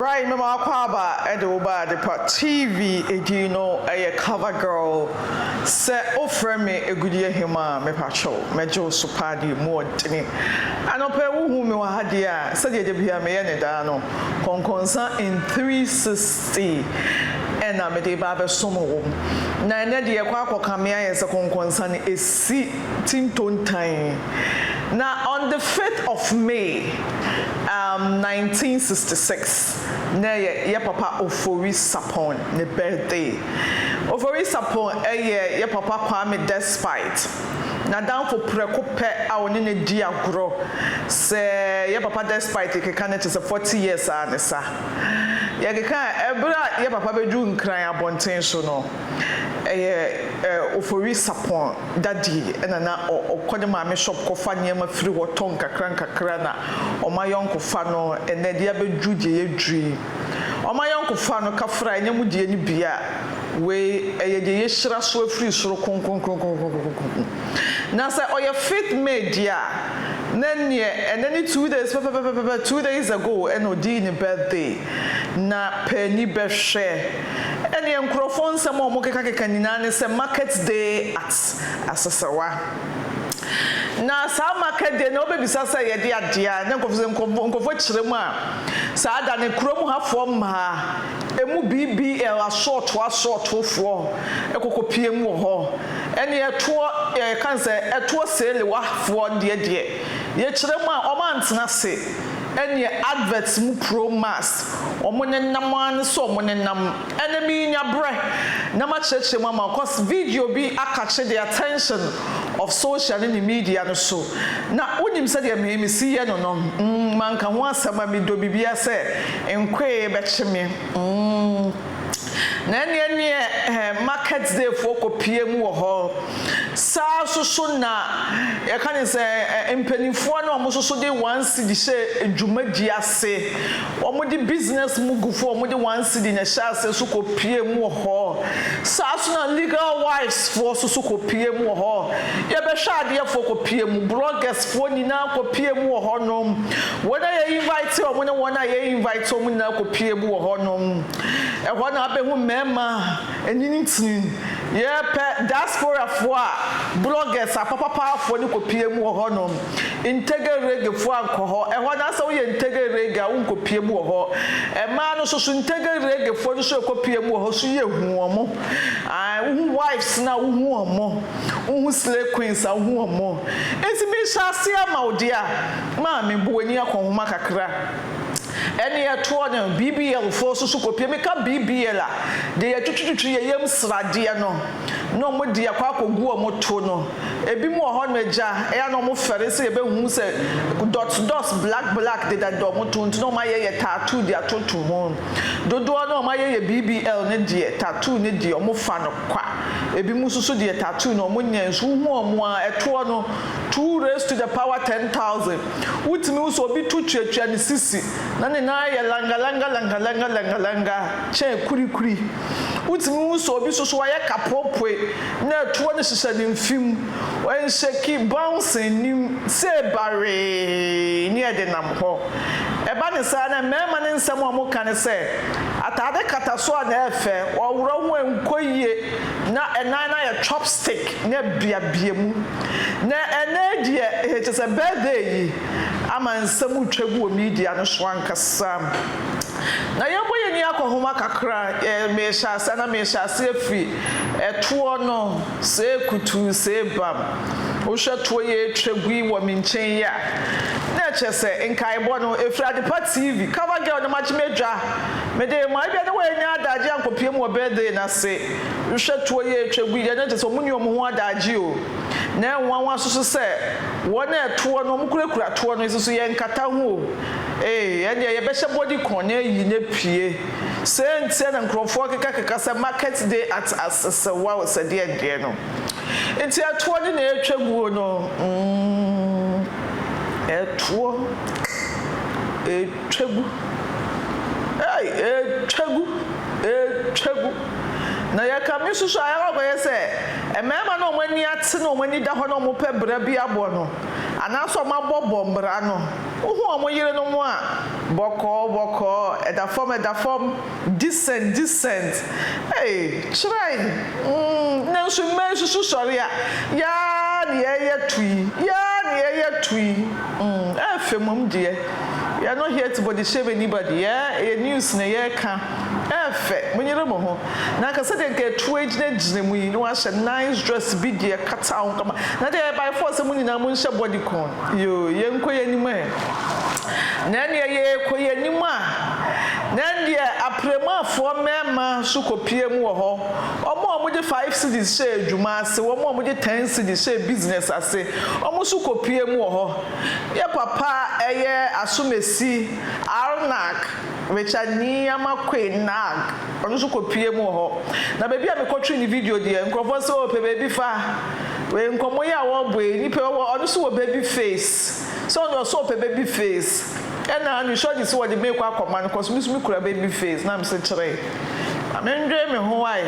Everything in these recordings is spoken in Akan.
Right, Mama Kwaba, Edoba, the TV, Edino, a cover girl, say, offer me a good year, Hima, me pacho, Mejo Supadi, more Tini. And Ope whom you had here, said you be a man, Dano, Conconsa in 360. And I'm a day barber sumo. Nana dear Quaco Camia as a conconsan is see Tinton time. Now, on the 5th of May, 1966, your papa Ofori Sarpong, the birthday. Ofori Sarpong, your papa Kwame despite. Now, down for precope, our nene dear grow. Say, your papa despite, you can't is a 40 years, Anessa. You can't, your papa be doing crying about tension. Ofori Sarpong daddy enana okode maame shop ko fa niam afiri ho ton kakra na o ma yonko fa no ene dia bedru je yedri o ma yonko fa no kafra enyam die ni bia we eye de yeshira so afiri soro konkon na say oya faith media nanye enani 2 days 2 days ago odi ni birthday na penny be share ene enkrofon nsem o mo keka nyina ne se market day at Asasawa na sa market day no be bisa say ye de adea na nkofo kire mu a sa ada ne krom ha fom ha emu BBL a short fo ekokopie mu ho ene eto kan say eto sele wa fo de ye kire mu a o man tena se ene adverts mu pro mass omonenam an so omonenam enemy nya bre na ma cheche mama cause video bi akache the attention of social in the media no so na onim se de me si ye no man ka ho asama mi do bibia se enkwe be cheme na ne market day for kopie mu wo ho sa so na e kan se empanifo na omo so de 1 cedi she edwumadi ase omo de business mu gufo omo de 1 cedi na sha ase so kopie mu wo ho sa so na legal wives for so kopie mu wo ho ye be hwa ade for kopie mu bloggers for ni na kopie mu wo ho no wona ye invite omo ne wona ye invite omo na kopie mu wo ho no e ho na be hu mema enini tin ye pe diaspora for bloggers apapa for ni kopie mu wo ho no integrate for anko e ho na so ye integrate ga unkopie mu wo ho e ma no so integrate for no so kopie mu wo ho so ye hu omo hu wives na hu omo hu slave queens hu omo enti mi sha se amaudia ma me bo ani akonhoma kakra ene ya to na BBL for so kopie me ka BBL a de ya tututu ye yem srade no mo de akwa kogu o mo to no ebi mo ho meja e ya no mo fere se ye be hu se dot black de da do mo to no ma ye tattoo de atoto mo dodo no ma ye BBL ne de tattoo ne de o mo fa no kwa ebi mu susu de tattoo no mo nya nsu hu o mo a eto no 2 raised to the power 10,000 utimi uso obi tutuatua ne sisi na ne na ya langa che kuri utimi uso obi so wa ya kapopwe na eto ne hihye ne mfim wen sheki bouncing nim se bare ni ede nam ho eba ne sa na mema ne nsem o mo kan se atade kataso na efe owuro ho enkoyie na enan na ya chopstick na bia mu na ene die it is a birthday ama nsem utwagu o media no so ankasa na yebo ye ni akohoma kakra me sha sa na me sha se fi eto no se kutu se bam o hwe to ye twagui wo minchen ya na chese enkai bo no efrade pa TV cover girl no match medwa me de ma bia de we nya adaje ankopie mu birthday na se hwe to ye twagui ya na chese omunni omo ho adaje o na nwanwa susu se wona eto no mukurakura to no susu ye nkata ho ene ye be hye body con na yi na pie sentia na nkrofo keka se market day at Asasawa se de no enti eto ni na etwagu no etwagu na ya kami susu aya go yese emema no mani ate no mani da ho no mo pe bra bi abo no anaso ma bobo mbra no Who am I here no more? Boko, at a form, decent. Hey, try. Now she mentions so sorry. Yeah, tree. Mum dear. You are not here to body shame anybody, yeah? A news na year can. When you remember home. Now, I said, get 2 age, we know a nice dress, be dear, cut out. Now, they by force someone in a munsha body con. You young quay anywhere. Nanny, a quay anymore. Nandy, a prema for mamma, suko PM or more with the 5 cities say, Juma, say, or more with the 10 cities say business, I say, almost suko PM or yeah, papa, a year, assume see, Arnak, which I near my queen nag, or suko PM or now, baby, I'm a country in the video, dear, and cover so baby far. When Comoya walk way, nipper or also a baby face, so no soap a baby face. And I'm sure this is what they make our command because Miss Mukura baby face. Now I'm saying, I'm dreaming Hawaii.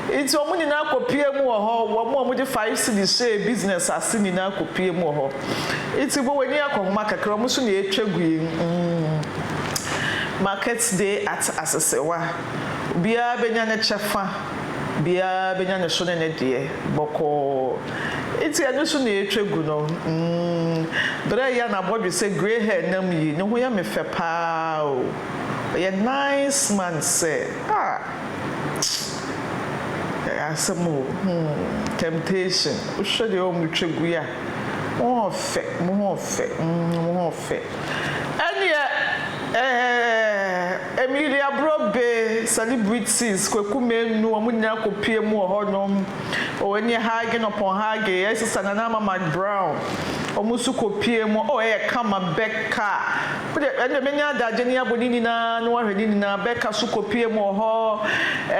It's a money now copy more, one more with the 5 cities say business as seen in our copy more. It's a boy near Comaka Cromosun, Markets Day at Asasewa. Bia Benyana Chafa, Bia Benyana Sonene dear, Boko. It's a new sunny tribunal. But I am about to say gray hair, no me, no way I'm a fair pow. A nice man say, some more temptation. Should you only triguia? More fit. And yet, Emilia Brobe celebrities, Quakume, no one could peer more honor. Or any hagging upon Haggy, yes, Sanama McBrown, or Musuko PM, or a Kama Becca. But the Menia Dajania Bonina, no one in Becca Suko PM or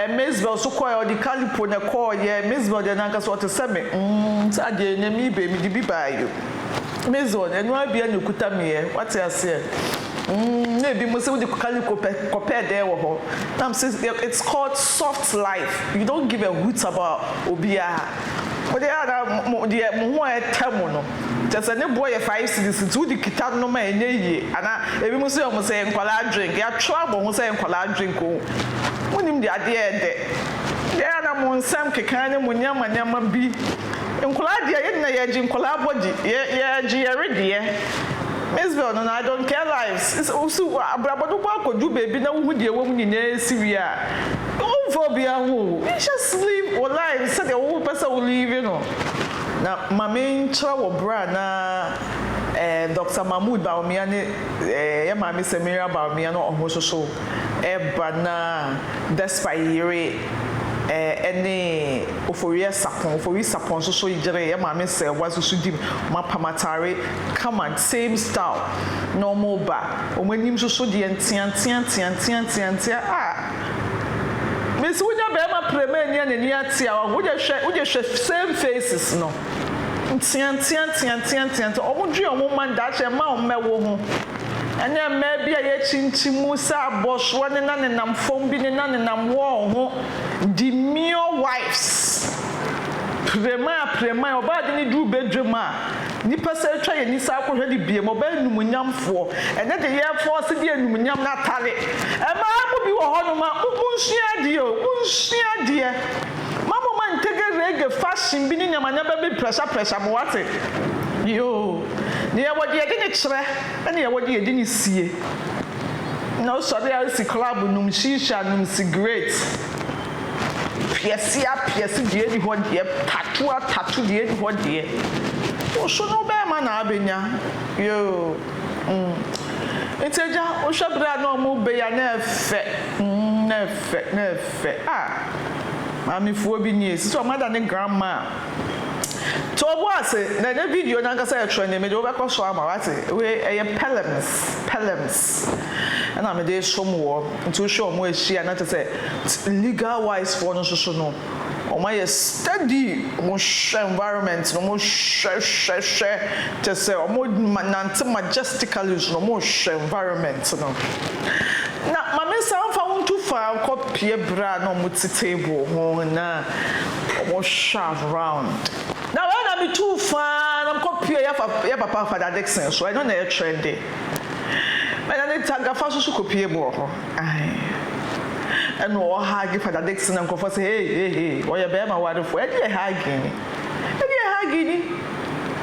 Misbel Suko or the Calipo Nako, yeah, Misbel the Nagas water semi. Sadia, Nemi, baby, be by you. Mizon, and why be a new Kutami? What's I say? Maybe most of the compare there or it's called soft life. You don't give a hoot about Obia. But the other more terminal. Just a boy 5 cities to the guitar no man and every Muslim was saying collard drink. You have trouble was saying collard drink. When him the idea there are more some kind of Munyama be. In Coladia, in collab body, yeah, dear. Misbel, and I don't care lives. It's also a brabado do baby now with your woman in Syria. Don't phobia who. We just live or life, said the old person will leave, you know. Now, my main trouble, brother, Dr. Mahmoud Baumiani, Mammy Samira Baumiano, almost so, Ebana, despite any Ofori Sarpong, so you jere Mammy say was to do Mapamatari, come on, same style, normal bar. When you so the Tian, Miss William Bema Premier and Yatia, would you share same faces? No. Tian, oh, dear woman, that's a mount, my woman. And then maybe a chinchimusa, boss, one and none, and I'm foaming and none, and I'm warm. Demure wives. Prema, about any do bedroom. Nipper say, try and Nisa already be a mobile Numunyam for, and then the Air Force in Numunyam Natale. And I will be a honor, Unsia dear. Mamma man, take a regular fashion, being a man, never be pressure, what it. You, near what you didn't try, and near what you didn't see. No, sorry, I see club, num shisha, num cigarettes. Pierce, dear, what dear, tattoo, dear, what dear. Oh, so no bad man, Abinia. You, it's a job, or Shabra no more be a never. Mammy, 4 years, so mother and grandma. So what's it? The video Naga say training me over Koswama, what's it? We a pelhams. And I'm a day somewhere to show more she and not to say legal wise for no social no. Oh my steady mush environment, no more share to say more majestically no more environment no. Now my miss I found too far copy a bra no multi table na almost shove round. Now when I'm too far, I'm kopie ya papa Father Dixon so I know na trendy. But I need tagafa so kopie mu ho. And no hagi Father Dixon and go say hey o ya be ma wadefo e dey hagi ni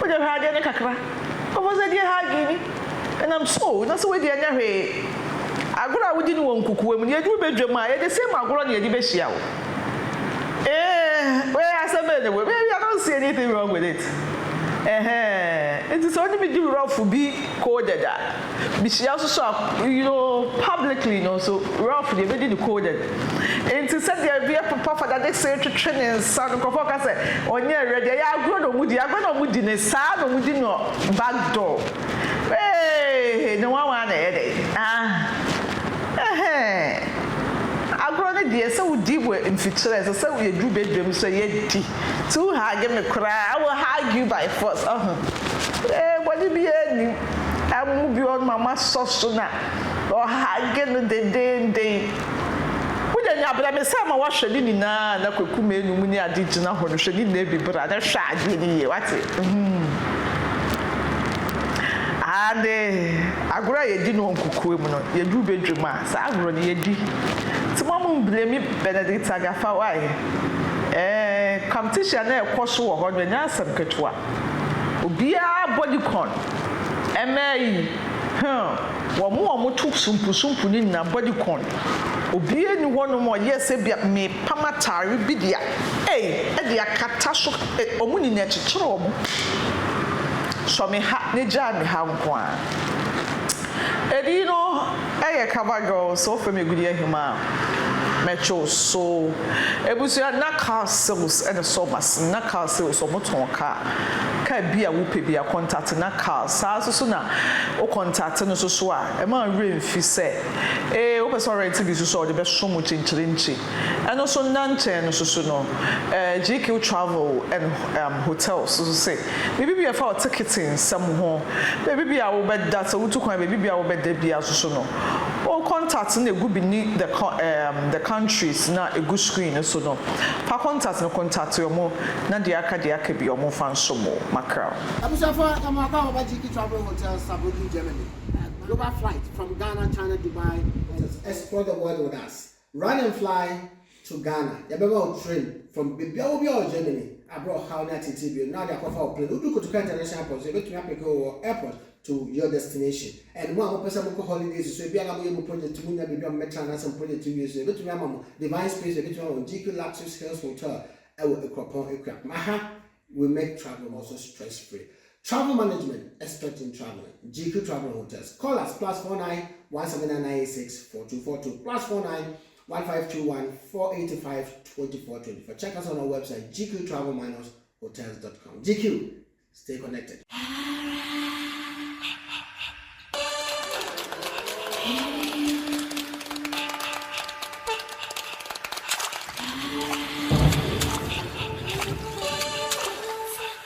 o dey hagi ni kakra o say dey hagi ni and I'm so that's why dey anya hwe agora wudi ni won kukuwa mu ye du bedwam a ye dey say agora na ye di be hia wo where I said maybe I don't see anything wrong with it. It is only be rough to be coded. But she also saw, publicly, so rough, they made it coded. And to set the idea for Papa that they say to training, son of Kofoka said, on your ready, I go to Moody, I go to Moody, and sad, or Moody, no back door. Hey, no one agro dey say we deal with infiltrate say we do bedroom so ye di too hard me cry I will hug you by force what be any am bi on mama so na or hug no dey we dey abla me say ma wa hwede ni na kwaku me enu mu ni ade gina ho no hwede na bi bra na hwa ade ni ye what ade agro ye di no nkukuo mu no ye du bedroom a sa agro ni ye di Mom blame Benedict Agafa why competition na ekoso wo ho no nya asem ketwa obia bodycon emai wo mo tu sumpu ni na bodycon obia ni wo no mo yes bia me pamatare bidia e de akata so omu ni na chichiro omu so me ha ne ja me ha nko a edi no cover girl so for me good year hima metro so ebusia na car sales and so mas na car sales so moton ka bia wo pe bia contact na car so na o contact no so a e ma rain fi se o person rent bi so de be so mo chinchirinchi and so nanche no so no GQ travel and hotels so say maybe be for ticketing some ho maybe be a wo be that so to kwan maybe be a wo be da bia so no o contact na egu bi ni the countries na egu screen so no pa contact no contact yo mo na de aka bi yo mo fan so mo macro abusafa amaka about GQ travel hotels Sabuki Germany global flight from Ghana, China, Dubai. Explore the world with us. Run and fly to Ghana. You better train from Bibia Germany. I brought how that TTB. Now they offer a plane. You go to international airport. You go to go airport to your destination. And one person go holidays. So if you are going to project to Muna, maybe Metro and some project 2 years. You go to Mamma, Divine Space. You go to GQ Luxury Hills Hotel. I will equip. Maha will make travel also stress free. Travel management, expert in traveling. GQ Travel Hotels. Call us +49 17996 4242 +49 1521 485 2424. Check us on our website gqtravel-hotels.com. GQ, stay connected.